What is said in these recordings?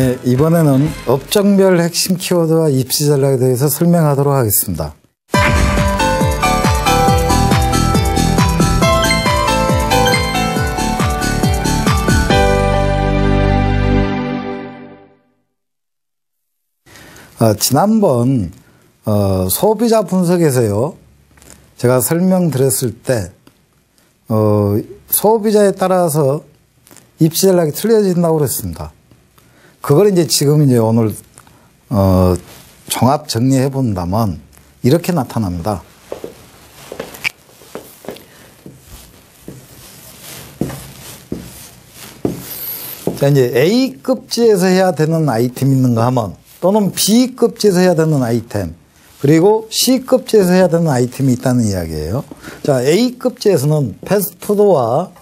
네, 이번에는 업종별 핵심 키워드와 입시 전략에 대해서 설명하도록 하겠습니다. 지난번 소비자 분석에서요, 제가 설명드렸을 때 소비자에 따라서 입시 전략이 틀려진다고 그랬습니다. 그걸 이제 지금 이제 오늘 종합 정리해 본다면 이렇게 나타납니다. 자, 이제 A급지에서 해야 되는 아이템이 있는가 하면, 또는 B급지에서 해야 되는 아이템, 그리고 C급지에서 해야 되는 아이템이 있다는 이야기예요. 자, A급지에서는 패스트푸드와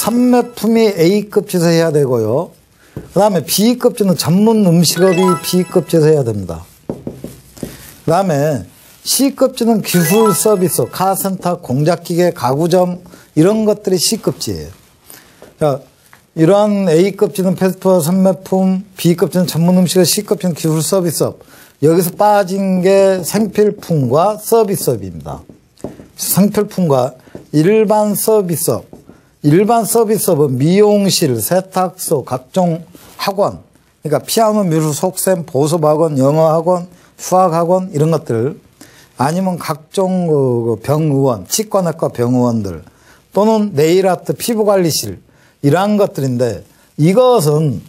판매품이 A급지에서 해야 되고요. 그 다음에 B급지는 전문 음식업이 B급지에서 해야 됩니다. 그 다음에 C급지는 기술 서비스, 카센터, 공작기계, 가구점 이런 것들이 C급지예요. 자, 이러한 A급지는 패스트푸드, 판매품, B급지는 전문 음식업, C급지는 기술 서비스업. 여기서 빠진 게 생필품과 서비스업입니다. 생필품과 일반 서비스업. 일반 서비스업은 미용실, 세탁소, 각종 학원, 그러니까 피아노, 미술, 속셈, 보습학원, 영어학원, 수학학원 이런 것들, 아니면 각종 병의원, 치과내과 병의원들, 또는 네일아트, 피부관리실 이러한 것들인데, 이것은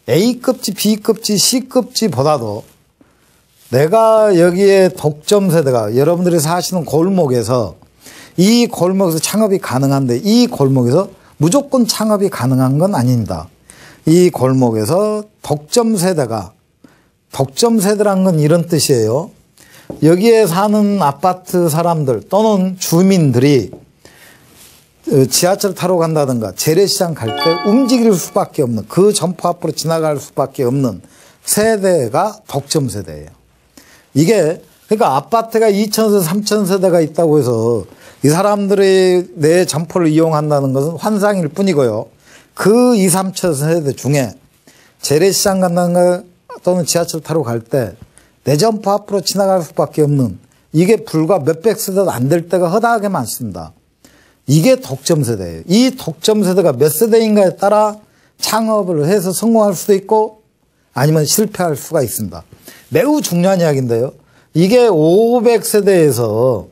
A급지, B급지, C급지보다도 내가 여기에 독점 세대가 여러분들이 사시는 골목에서 이 골목에서 창업이 가능한데, 이 골목에서 무조건 창업이 가능한 건 아닙니다. 이 골목에서 독점 세대라는 건 이런 뜻이에요. 여기에 사는 아파트 사람들 또는 주민들이 지하철 타러 간다든가 재래시장 갈 때 움직일 수밖에 없는, 그 점포 앞으로 지나갈 수밖에 없는 세대가 독점 세대예요. 이게 그러니까 아파트가 2,000세대, 3,000세대가 있다고 해서 이 사람들이 내 점포를 이용한다는 것은 환상일 뿐이고요. 그 2, 3,000세대 중에 재래시장 간다든가 또는 지하철 타러 갈 때 내 점포 앞으로 지나갈 수밖에 없는, 이게 불과 몇백 세대도 안 될 때가 허다하게 많습니다. 이게 독점 세대예요. 이 독점 세대가 몇 세대인가에 따라 창업을 해서 성공할 수도 있고 아니면 실패할 수가 있습니다. 매우 중요한 이야기인데요. 이게 500세대에서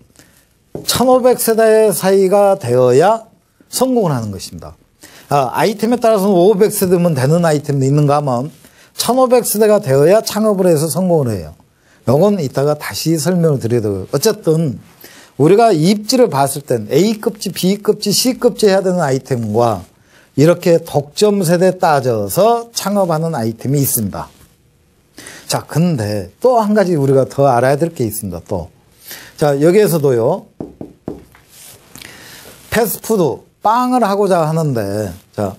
1500세대 사이가 되어야 성공을 하는 것입니다. 아이템에 따라서는 500세대면 되는 아이템도 있는가 하면 1500세대가 되어야 창업을 해서 성공을 해요. 요건 이따가 다시 설명을 드려야 되고요. 어쨌든 우리가 입지를 봤을 땐 A급지, B급지, C급지 해야 되는 아이템과 이렇게 독점 세대 따져서 창업하는 아이템이 있습니다. 자, 근데 또 한 가지 우리가 더 알아야 될 게 있습니다. 또. 자, 여기에서도요, 패스트푸드, 빵을 하고자 하는데, 자,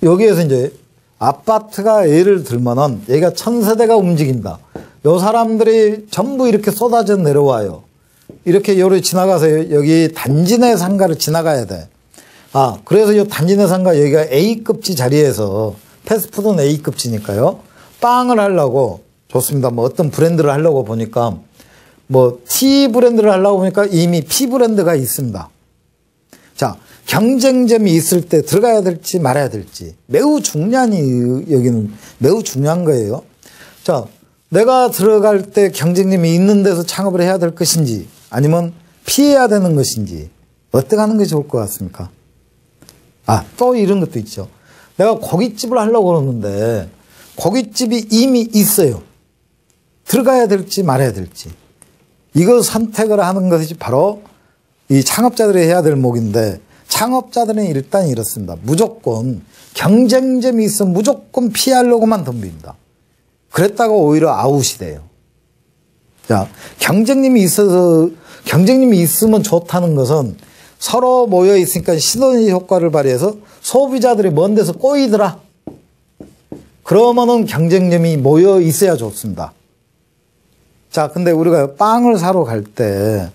여기에서 이제 아파트가 예를 들면은 여기가 1000세대가 움직인다. 요 사람들이 전부 이렇게 쏟아져 내려와요. 이렇게 요리 지나가서 여기 단지내 상가를 지나가야 돼. 그래서 이 단지내 상가 여기가 A급지 자리에서, 패스트푸드는 A급지니까요. 빵을 하려고, 좋습니다. 뭐 어떤 브랜드를 하려고 보니까, 뭐 T 브랜드를 하려고 보니까 이미 P 브랜드가 있습니다. 자, 경쟁점이 있을 때 들어가야 될지 말아야 될지 매우 중요한, 여기는 매우 중요한 거예요. 자, 내가 들어갈 때 경쟁점이 있는 데서 창업을 해야 될 것인지 아니면 피해야 되는 것인지 어떻게 하는 게 좋을 것 같습니까? 또 이런 것도 있죠. 내가 고깃집을 하려고 그러는데 고깃집이 이미 있어요. 들어가야 될지 말아야 될지. 이거 선택을 하는 것이 바로 이 창업자들이 해야 될 목인데, 창업자들은 일단 이렇습니다. 무조건 경쟁점이 있으면 무조건 피하려고만 덤빕니다. 그랬다가 오히려 아웃이 돼요. 자, 경쟁님이 있으면 좋다는 것은 서로 모여 있으니까 시너지 효과를 발휘해서 소비자들이 먼 데서 꼬이더라. 그러면은 경쟁점이 모여 있어야 좋습니다. 자, 근데 우리가 빵을 사러 갈 때,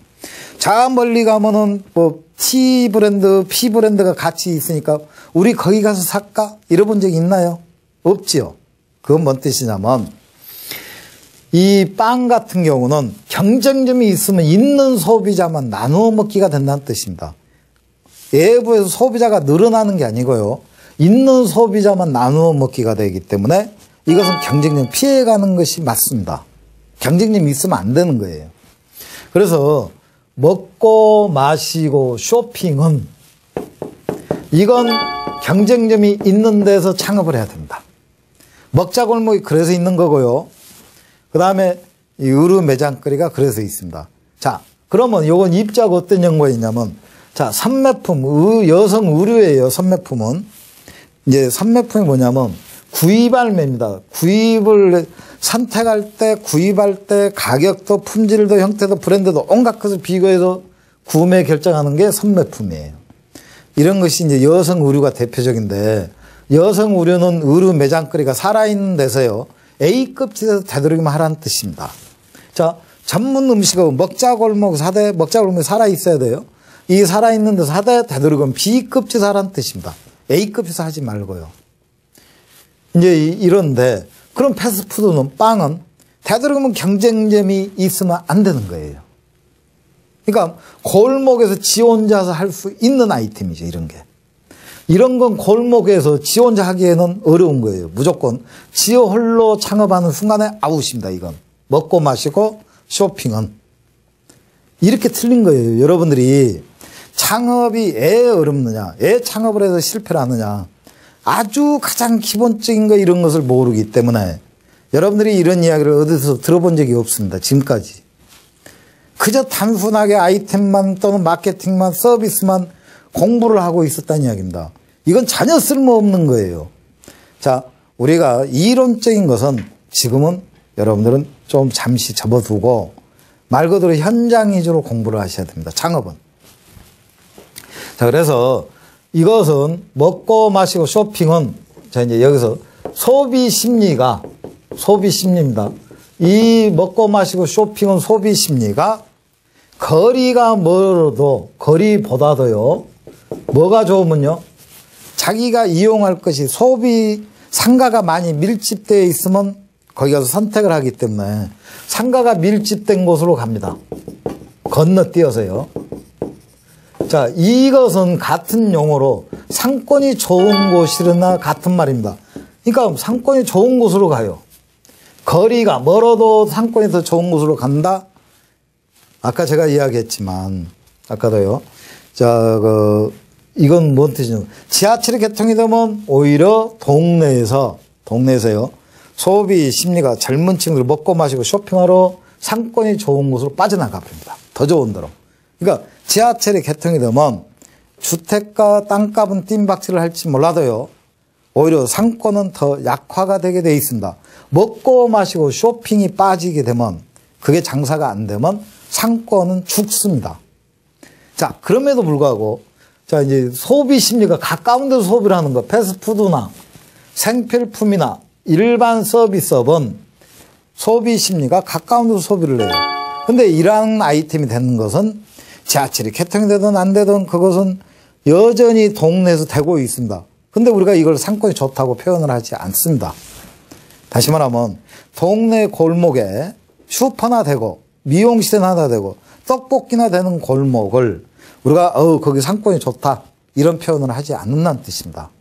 저 멀리 가면은 뭐 T 브랜드, P 브랜드가 같이 있으니까 우리 거기 가서 살까? 잃어본 적이 있나요? 없지요. 그건 뭔 뜻이냐면 이 빵 같은 경우는 경쟁점이 있으면 있는 소비자만 나누어 먹기가 된다는 뜻입니다. 외부에서 소비자가 늘어나는 게 아니고요. 있는 소비자만 나누어 먹기가 되기 때문에 이것은 경쟁력 피해가는 것이 맞습니다. 경쟁력이 있으면 안 되는 거예요. 그래서 먹고 마시고 쇼핑은 이건 경쟁점이 있는 데서 창업을 해야 됩니다. 먹자골목이 그래서 있는 거고요. 그 다음에 이 의류 매장거리가 그래서 있습니다. 자, 그러면 요건 입자가 어떤 연구가 있냐면, 자, 선매품, 여성 의류예요. 선매품은. 이제 선매품이 뭐냐면 구입할매입니다. 구입을 선택할 때, 구입할 때 가격도 품질도 형태도 브랜드도 온갖 것을 비교해서 구매 결정하는 게 선매품이에요. 이런 것이 이제 여성 의류가 대표적인데, 여성 의류는 의류 매장거리가 살아있는 데서요. A급 지대에서 되도록이면 하라는 뜻입니다. 자, 전문 음식은 먹자골목 사대, 먹자골목이 살아있어야 돼요. 이 살아있는 데서 하되 되도록이면 B급 지대에서 하라는 뜻입니다. A급에서 하지 말고요. 이제 이런데, 그럼 패스트푸드는 빵은 되도록이면 경쟁점이 있으면 안 되는 거예요. 그러니까 골목에서 지 혼자서 할 수 있는 아이템이죠, 이런 게. 이런 건 골목에서 지 혼자 하기에는 어려운 거예요. 무조건 지 홀로 창업하는 순간에 아웃입니다, 이건. 먹고 마시고 쇼핑은. 이렇게 틀린 거예요. 여러분들이 창업이 왜 어렵느냐, 왜 창업을 해서 실패를 하느냐, 아주 가장 기본적인 거 이런 것을 모르기 때문에 여러분들이 이런 이야기를 어디서 들어본 적이 없습니다, 지금까지. 그저 단순하게 아이템만 또는 마케팅만 서비스만 공부를 하고 있었다는 이야기입니다. 이건 전혀 쓸모없는 거예요. 자, 우리가 이론적인 것은 지금은 여러분들은 좀 잠시 접어두고 말 그대로 현장 위주로 공부를 하셔야 됩니다. 창업은. 자, 그래서 이것은 먹고 마시고 쇼핑은 자, 이제 여기서 소비 심리입니다. 이 먹고 마시고 쇼핑은 소비 심리가 거리가 멀어도 거리보다도요. 뭐가 좋으면요. 자기가 이용할 것이 소비 상가가 많이 밀집되어 있으면 거기 가서 선택을 하기 때문에 상가가 밀집된 곳으로 갑니다. 건너뛰어서요. 자, 이것은 같은 용어로 상권이 좋은 곳이나 같은 말입니다. 그러니까 상권이 좋은 곳으로 가요. 거리가 멀어도 상권이 더 좋은 곳으로 간다. 아까 제가 이야기했지만 아까도요. 자, 이건 뭔 뜻이냐면 지하철이 개통이 되면 오히려 동네에서요. 소비 심리가 젊은 층들 먹고 마시고 쇼핑하러 상권이 좋은 곳으로 빠져나가 버립니다. 더 좋은 데로. 그러니까 지하철이 개통이 되면 주택가 땅값은 뜀박질을 할지 몰라도요. 오히려 상권은 더 약화가 되게 돼 있습니다. 먹고 마시고 쇼핑이 빠지게 되면 그게 장사가 안 되면 상권은 죽습니다. 자, 그럼에도 불구하고 자, 이제 소비 심리가 가까운 데서 소비를 하는 거, 패스트푸드나 생필품이나 일반 서비스업은 소비 심리가 가까운 데서 소비를 해요. 근데 이러한 아이템이 되는 것은 지하철이 개통이 되든 안 되든 그것은 여전히 동네에서 되고 있습니다. 근데 우리가 이걸 상권이 좋다고 표현을 하지 않습니다. 다시 말하면 동네 골목에 슈퍼나 되고 미용실이나 하나 되고 떡볶이나 되는 골목을 우리가 거기 상권이 좋다 이런 표현을 하지 않는다는 뜻입니다.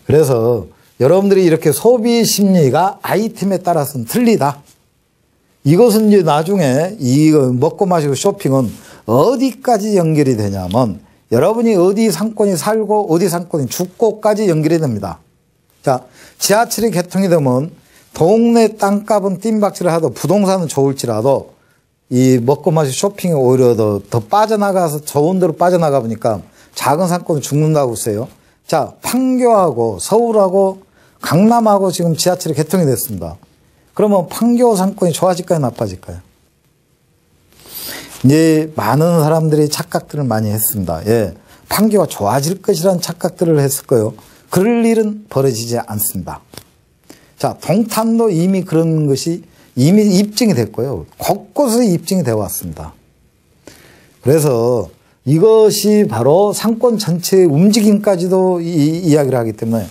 그래서 여러분들이 이렇게 소비 심리가 아이템에 따라서는 틀리다. 이것은 이제 나중에 이거 먹고 마시고 쇼핑은 어디까지 연결이 되냐면 여러분이 어디 상권이 살고 어디 상권이 죽고까지 연결이 됩니다. 자, 지하철이 개통이 되면 동네 땅값은 뜀박질을 하도 부동산은 좋을지라도 이 먹고 마시고 쇼핑이 오히려 더 빠져나가서 좋은 데로 빠져나가 보니까 작은 상권은 죽는다고 했어요. 자, 판교하고 서울하고 강남하고 지금 지하철이 개통이 됐습니다. 그러면 판교 상권이 좋아질까요, 나빠질까요? 이제 많은 사람들이 착각들을 많이 했습니다. 예, 판교가 좋아질 것이라는 착각들을 했을 거예요. 그럴 일은 벌어지지 않습니다. 자, 동탄도 이미 그런 것이 이미 입증이 됐고요. 곳곳에 입증이 되어 왔습니다. 그래서 이것이 바로 상권 전체의 움직임까지도 이야기를 하기 때문에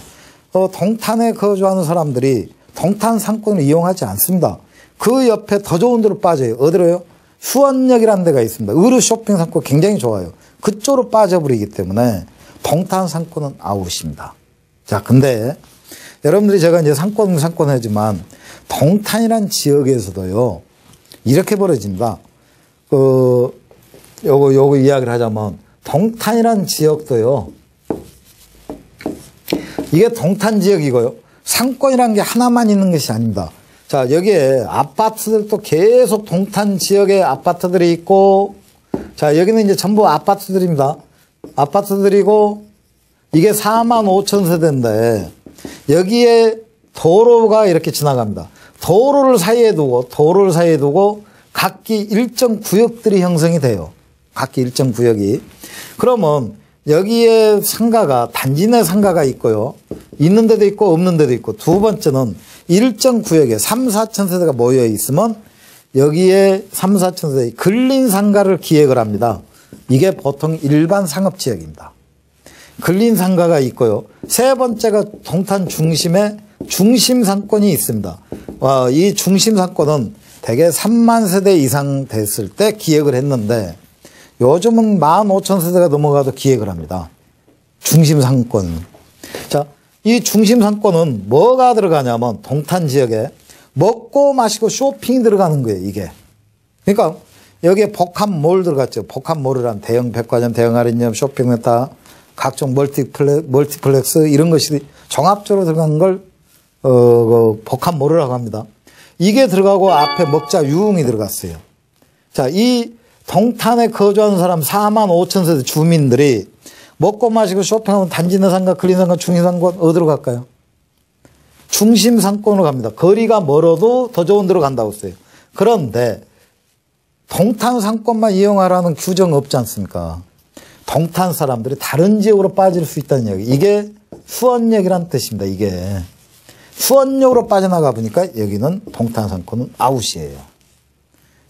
동탄에 거주하는 사람들이 동탄 상권을 이용하지 않습니다. 그 옆에 더 좋은 데로 빠져요. 어디로요? 수원역이라는 데가 있습니다. 의류 쇼핑 상권 굉장히 좋아요. 그쪽으로 빠져버리기 때문에 동탄 상권은 아웃입니다. 자, 근데 여러분들이 제가 이제 상권 하지만 동탄이란 지역에서도요, 이렇게 벌어집니다. 요거 이야기를 하자면, 동탄이란 지역도요, 이게 동탄 지역이고요, 상권이란 게 하나만 있는 것이 아닙니다. 자, 여기에 아파트들도 계속 동탄 지역에 아파트들이 있고, 자, 여기는 이제 전부 아파트들입니다. 아파트들이고, 이게 45,000세대인데, 여기에 도로가 이렇게 지나갑니다. 도로를 사이에 두고 각기 일정 구역들이 형성이 돼요. 각기 일정 구역이. 그러면 여기에 상가가, 단지 내 상가가 있고요. 있는 데도 있고 없는 데도 있고, 두 번째는 일정 구역에 3,000~4,000세대가 모여 있으면 여기에 3,000~4,000세대 근린 상가를 기획을 합니다. 이게 보통 일반 상업지역입니다. 근린 상가가 있고요. 세 번째가 동탄 중심에 중심 상권이 있습니다. 이 중심 상권은 대개 3만 세대 이상 됐을 때 기획을 했는데 요즘은 15,000세대가 넘어가도 기획을 합니다. 중심 상권. 자, 이 중심 상권은 뭐가 들어가냐면 동탄 지역에 먹고 마시고 쇼핑이 들어가는 거예요, 이게. 그러니까 여기에 복합몰 들어갔죠. 복합몰이란 대형 백화점, 대형 할인점, 쇼핑센터, 각종 멀티플렉스 이런 것이 종합적으로 들어간 걸 복합몰이라고 합니다. 이게 들어가고 앞에 먹자 유흥이 들어갔어요. 자, 이 동탄에 거주하는 사람 45,000세대 주민들이 먹고 마시고 쇼핑하면 단지 내 상가, 근린 상가, 중심 상권 어디로 갈까요? 중심 상권으로 갑니다. 거리가 멀어도 더 좋은 데로 간다고 했어요. 그런데 동탄 상권만 이용하라는 규정 없지 않습니까? 동탄 사람들이 다른 지역으로 빠질 수 있다는 이야기. 이게 수원역이라는 뜻입니다. 이게 수원역으로 빠져나가 보니까 여기는 동탄 상권은 아웃이에요.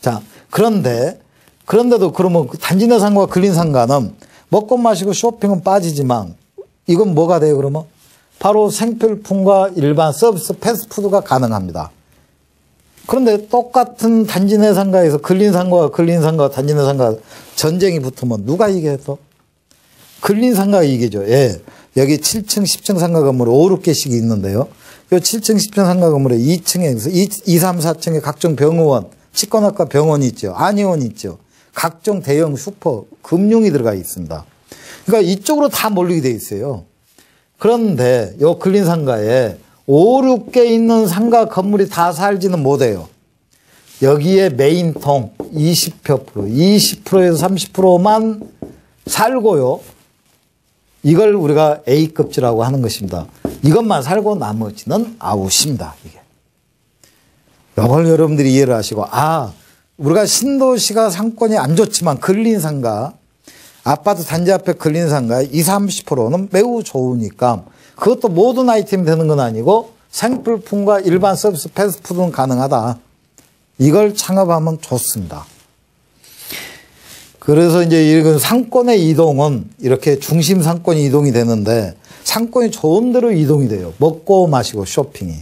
자, 그런데도 그러면 단지 내 상가와 근린 상가는 먹고 마시고 쇼핑은 빠지지만 이건 뭐가 돼요? 그러면 바로 생필품과 일반 서비스 패스트푸드가 가능합니다. 그런데 똑같은 단지 내 상가에서 근린 상가와 단지 내 상가 전쟁이 붙으면 누가 이겨서? 근린 상가가 이기죠. 예. 여기 7층, 10층 상가 건물이 5, 6개씩이 있는데요. 이 7층, 10층 상가 건물에 2층에서 2, 3, 4층에 각종 병원, 치과학과 병원이 있죠. 안의원이 있죠. 각종 대형 슈퍼, 금융이 들어가 있습니다. 그러니까 이쪽으로 다 몰리게 돼 있어요. 그런데 이 근린 상가에 5, 6개 있는 상가 건물이 다 살지는 못해요. 여기에 메인통 20%에서 30%만 살고요. 이걸 우리가 A급지라고 하는 것입니다. 이것만 살고 나머지는 아웃입니다. 이게. 이걸 여러분들이 이해를 하시고, 우리가 신도시가 상권이 안 좋지만 근린 상가, 아파트 단지 앞에 근린 상가 20, 30%는 매우 좋으니까 그것도 모든 아이템이 되는 건 아니고 생필품과 일반 서비스 패스트푸드는 가능하다. 이걸 창업하면 좋습니다. 그래서 이제 이런 상권의 이동은 이렇게 중심 상권이 이동이 되는데 상권이 좋은 데로 이동이 돼요. 먹고 마시고 쇼핑이.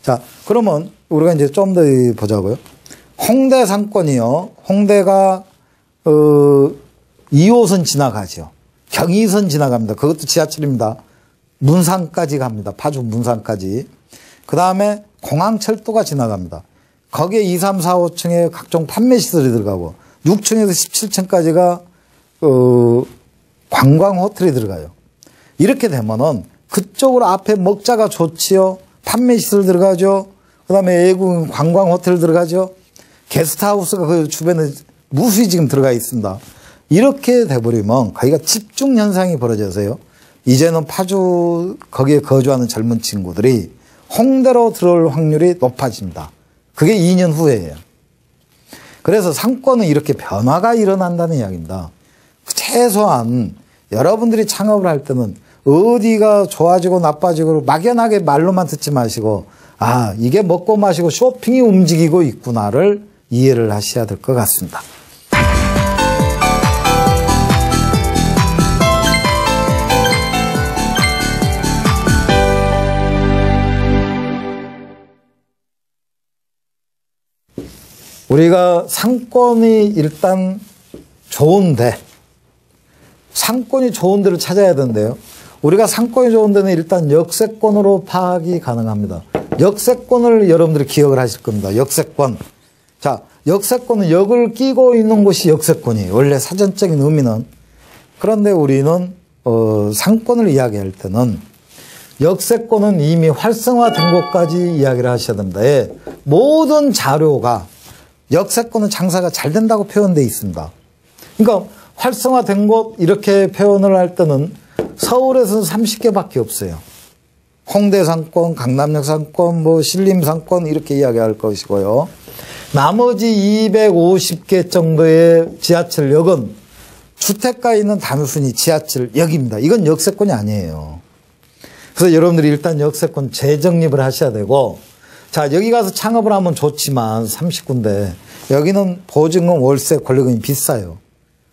자, 그러면 우리가 이제 좀 더 보자고요. 홍대 상권이요. 홍대가 2호선 지나가죠. 경의선 지나갑니다. 그것도 지하철입니다. 문산까지 갑니다. 파주 문산까지. 그 다음에 공항철도가 지나갑니다. 거기에 2, 3, 4, 5층에 각종 판매시설이 들어가고 6층에서 17층까지가 관광 호텔이 들어가요. 이렇게 되면은 그쪽으로 앞에 먹자가 좋지요. 판매시설 들어가죠. 그 다음에 외국 관광 호텔 들어가죠. 게스트하우스가 그 주변에 무수히 지금 들어가 있습니다. 이렇게 돼버리면 거기가 집중 현상이 벌어져서요. 이제는 파주 거기에 거주하는 젊은 친구들이 홍대로 들어올 확률이 높아집니다. 그게 2년 후에예요. 그래서 상권은 이렇게 변화가 일어난다는 이야기입니다. 최소한 여러분들이 창업을 할 때는 어디가 좋아지고 나빠지고 막연하게 말로만 듣지 마시고 이게 먹고 마시고 쇼핑이 움직이고 있구나를 이해를 하셔야 될 것 같습니다. 우리가 상권이 일단 좋은데, 상권이 좋은 데를 찾아야 되는데요. 우리가 상권이 좋은 데는 일단 역세권으로 파악이 가능합니다. 역세권을 여러분들이 기억을 하실 겁니다. 역세권. 자, 역세권은 역을 끼고 있는 곳이 역세권이에요. 원래 사전적인 의미는. 그런데 우리는 상권을 이야기할 때는 역세권은 이미 활성화된 곳까지 이야기를 하셔야 됩니다. 예, 모든 자료가 역세권은 장사가 잘 된다고 표현되어 있습니다. 그러니까 활성화된 곳 이렇게 표현을 할 때는 서울에서는 30개밖에 없어요. 홍대 상권, 강남역 상권, 뭐 신림 상권 이렇게 이야기할 것이고요. 나머지 250개 정도의 지하철역은 주택가에 있는 단순히 지하철역입니다. 이건 역세권이 아니에요. 그래서 여러분들이 일단 역세권 재정립을 하셔야 되고, 자, 여기 가서 창업을 하면 좋지만 30군데 여기는 보증금, 월세, 권리금이 비싸요.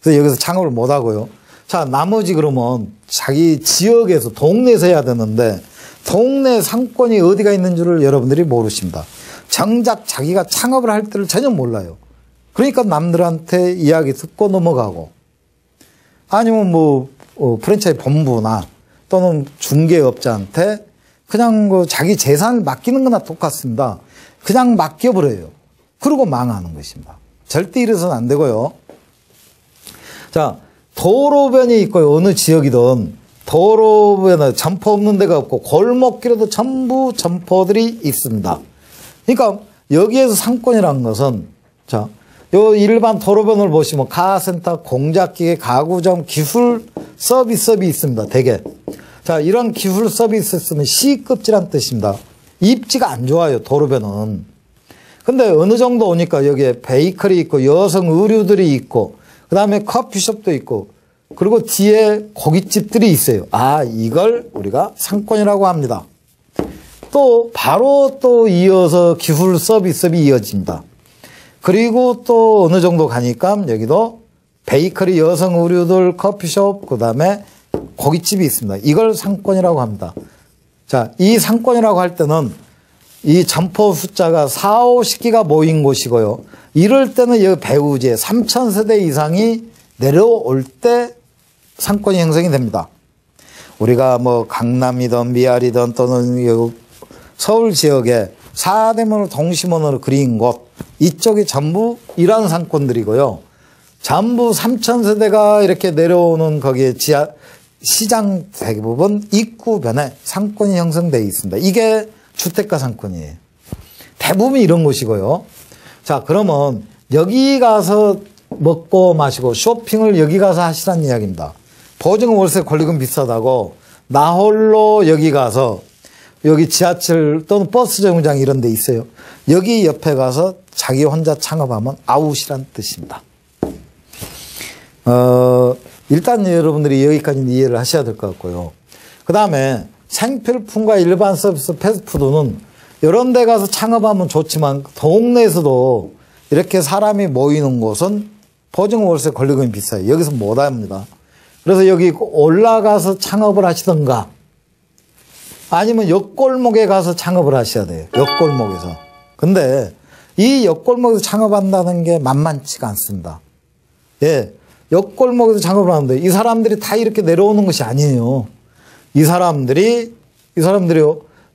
그래서 여기서 창업을 못 하고요. 자, 나머지 그러면 자기 지역에서 동네에서 해야 되는데 동네 상권이 어디가 있는 줄을 여러분들이 모르십니다. 정작 자기가 창업을 할 때를 전혀 몰라요. 그러니까 남들한테 이야기 듣고 넘어가고, 아니면 뭐 프랜차이즈 본부나 또는 중개업자한테 그냥 자기 재산을 맡기는 거나 똑같습니다. 그냥 맡겨버려요. 그러고 망하는 것입니다. 절대 이래서는 안 되고요. 자, 도로변이 있고요. 어느 지역이든 도로변에 점포 없는 데가 없고 골목길에도 전부 점포들이 있습니다. 그러니까 여기에서 상권이라는 것은, 자, 요 일반 도로변을 보시면 카센터, 공작기계, 가구점, 기술 서비스업이 있습니다. 대개. 자, 이런 기술 서비스 있으면 C급지란 뜻입니다. 입지가 안 좋아요, 도로변은. 근데 어느 정도 오니까 여기에 베이커리 있고 여성 의류들이 있고 그 다음에 커피숍도 있고 그리고 뒤에 고깃집들이 있어요. 아, 이걸 우리가 상권이라고 합니다. 또 바로 또 이어서 기술 서비스업이 이어집니다. 그리고 또 어느 정도 가니까 여기도 베이커리, 여성 의류들, 커피숍, 그 다음에 고깃집이 있습니다. 이걸 상권이라고 합니다. 자, 이 상권이라고 할 때는 이 점포 숫자가 4, 50기가 모인 곳이고요. 이럴 때는 여기 배후지에 3,000세대 이상이 내려올 때 상권이 형성이 됩니다. 우리가 뭐 강남이든 미아리든 또는 서울 지역에 사대문을 동심원으로 그린 곳, 이쪽이 전부 이런 상권들이고요. 전부 3,000세대가 이렇게 내려오는 거기에 시장 대부분 입구변에 상권이 형성되어 있습니다. 이게 주택가 상권이에요. 대부분 이런 곳이고요. 자, 그러면 여기 가서 먹고 마시고 쇼핑을 여기 가서 하시라는 이야기입니다. 보증금, 월세, 권리금 비싸다고 나 홀로 여기 가서 여기 지하철 또는 버스 정류장 이런 데 있어요. 여기 옆에 가서 자기 혼자 창업하면 아웃이란 뜻입니다. 일단 여러분들이 여기까지는 이해를 하셔야 될 것 같고요. 그 다음에 생필품과 일반 서비스, 패스트푸드는 이런 데 가서 창업하면 좋지만 동네에서도 이렇게 사람이 모이는 곳은 보증금, 월세, 권리금이 비싸요. 여기서 못 합니다. 그래서 여기 올라가서 창업을 하시던가 아니면 옆골목에 가서 창업을 하셔야 돼요. 옆골목에서. 근데 이 옆골목에서 창업한다는 게 만만치가 않습니다. 예. 옆골목에서 창업을 하는데 이 사람들이 다 이렇게 내려오는 것이 아니에요. 이 사람들이요.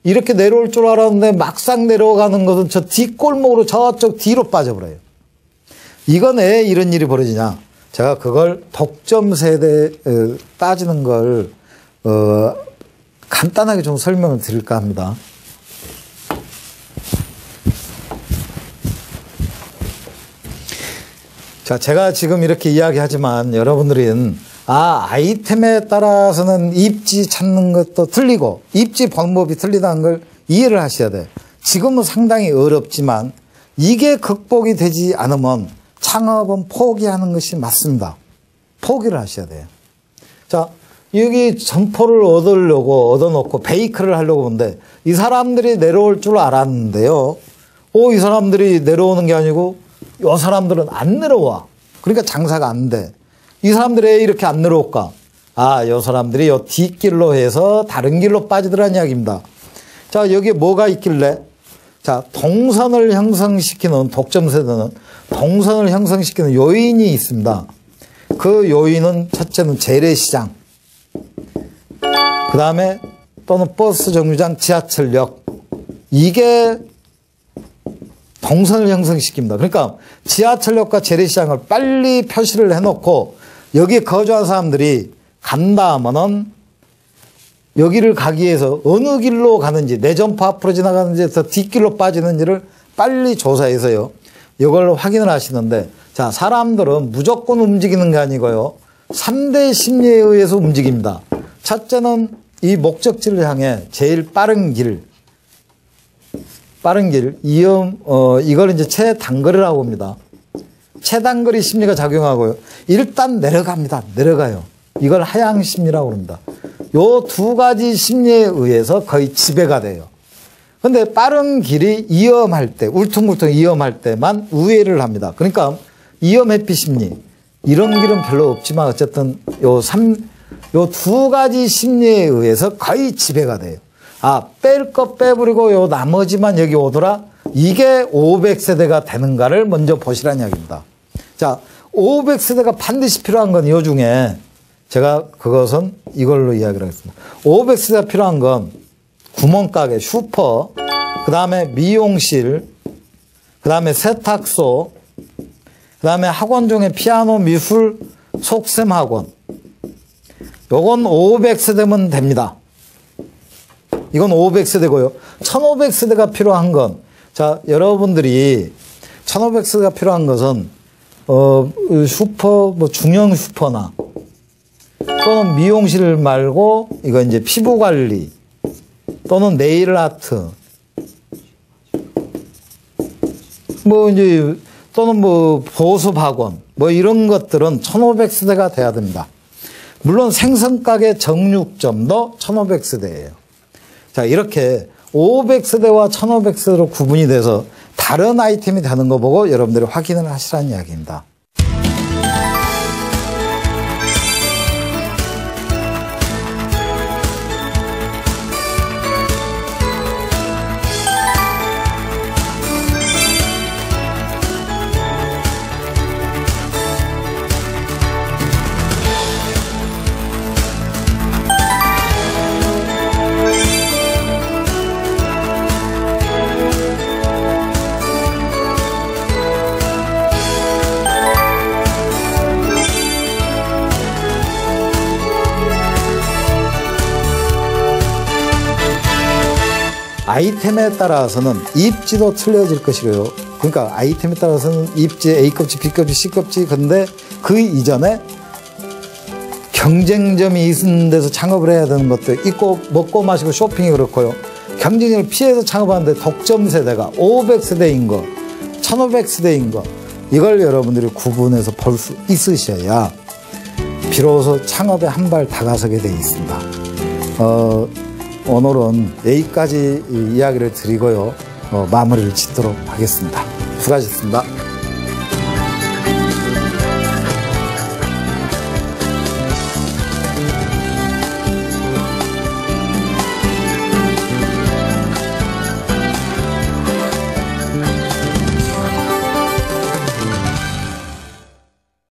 이렇게 내려올 줄 알았는데 막상 내려가는 것은 저 뒷골목으로 저쪽 뒤로 빠져버려요. 이건 왜 이런 일이 벌어지냐. 제가 그걸 독점 세대 따지는 걸 간단하게 좀 설명을 드릴까 합니다. 자, 제가 지금 이렇게 이야기하지만 여러분들은 아이템에 따라서는 입지 찾는 것도 틀리고 입지 방법이 틀리다는 걸 이해를 하셔야 돼요. 지금은 상당히 어렵지만 이게 극복이 되지 않으면 창업은 포기하는 것이 맞습니다. 포기를 하셔야 돼요. 자, 여기 점포를 얻어놓고 베이커를 하려고 하는데 이 사람들이 내려올 줄 알았는데요. 이 사람들이 내려오는 게 아니고 이 사람들은 안 내려와. 그러니까 장사가 안 돼. 이 사람들이 왜 이렇게 안 내려올까? 이 사람들이 요 뒷길로 해서 다른 길로 빠지더라는 이야기입니다. 자, 여기에 뭐가 있길래? 자, 동선을 형성시키는 독점 세대는 동선을 형성시키는 요인이 있습니다. 그 요인은 첫째는 재래시장, 그 다음에 또는 버스 정류장, 지하철역, 이게 동선을 형성시킵니다. 그러니까 지하철역과 재래시장을 빨리 표시를 해놓고 여기에 거주한 사람들이 간다 하면은 여기를 가기 위해서 어느 길로 가는지, 내점포 앞으로 지나가는지, 더 뒷길로 빠지는지를 빨리 조사해서요, 이걸 확인을 하시는데, 자, 사람들은 무조건 움직이는 게 아니고요, 3대 심리에 의해서 움직입니다. 첫째는 이 목적지를 향해 제일 빠른 길, 이걸 이제 최단거리라고 합니다. 최단거리 심리가 작용하고요, 일단 내려갑니다. 내려가요. 이걸 하향 심리라고 합니다. 요 두 가지 심리에 의해서 거의 지배가 돼요. 근데 빠른 길이 위험할 때, 울퉁불퉁 위험할 때만 우회를 합니다. 그러니까 위험 회피 심리, 이런 길은 별로 없지만 어쨌든 요 두 가지 심리에 의해서 거의 지배가 돼요. 아, 뺄 거 빼버리고 요 나머지만 여기 오더라? 이게 500세대가 되는가를 먼저 보시라는 이야기입니다. 자, 500세대가 반드시 필요한 건 요 중에 제가 그것은 이걸로 이야기를 하겠습니다. 500세대가 필요한 건 구멍가게, 슈퍼, 그 다음에 미용실, 그 다음에 세탁소, 그 다음에 학원 중에 피아노, 미술, 속셈 학원. 요건 500세대면 됩니다. 이건 500세대고요. 1500세대가 필요한 건, 자, 여러분들이 1500세대가 필요한 것은, 슈퍼, 중형 슈퍼나, 또는 미용실 말고, 이거 이제 피부 관리, 또는 네일 아트, 이제, 또는 보습 학원, 이런 것들은 1500세대가 돼야 됩니다. 물론 생선가게 정육점도 1500세대예요. 자, 이렇게 500세대와 1500세대로 구분이 돼서 다른 아이템이 되는 거 보고 여러분들이 확인을 하시라는 이야기입니다. 아이템에 따라서는 입지도 틀려질 것이고요. 그러니까 아이템에 따라서는 입지 A급지, B급지, C급지, 근데 그 이전에 경쟁점이 있는 데서 창업을 해야 되는 것도 있고, 먹고 마시고 쇼핑이 그렇고요. 경쟁을 피해서 창업하는데 독점 세대가 500세대인 거, 1500세대인 거, 이걸 여러분들이 구분해서 볼 수 있으셔야 비로소 창업에 한 발 다가서게 돼 있습니다. 오늘은 여기까지 이야기를 드리고요. 마무리를 짓도록 하겠습니다. 수고하셨습니다.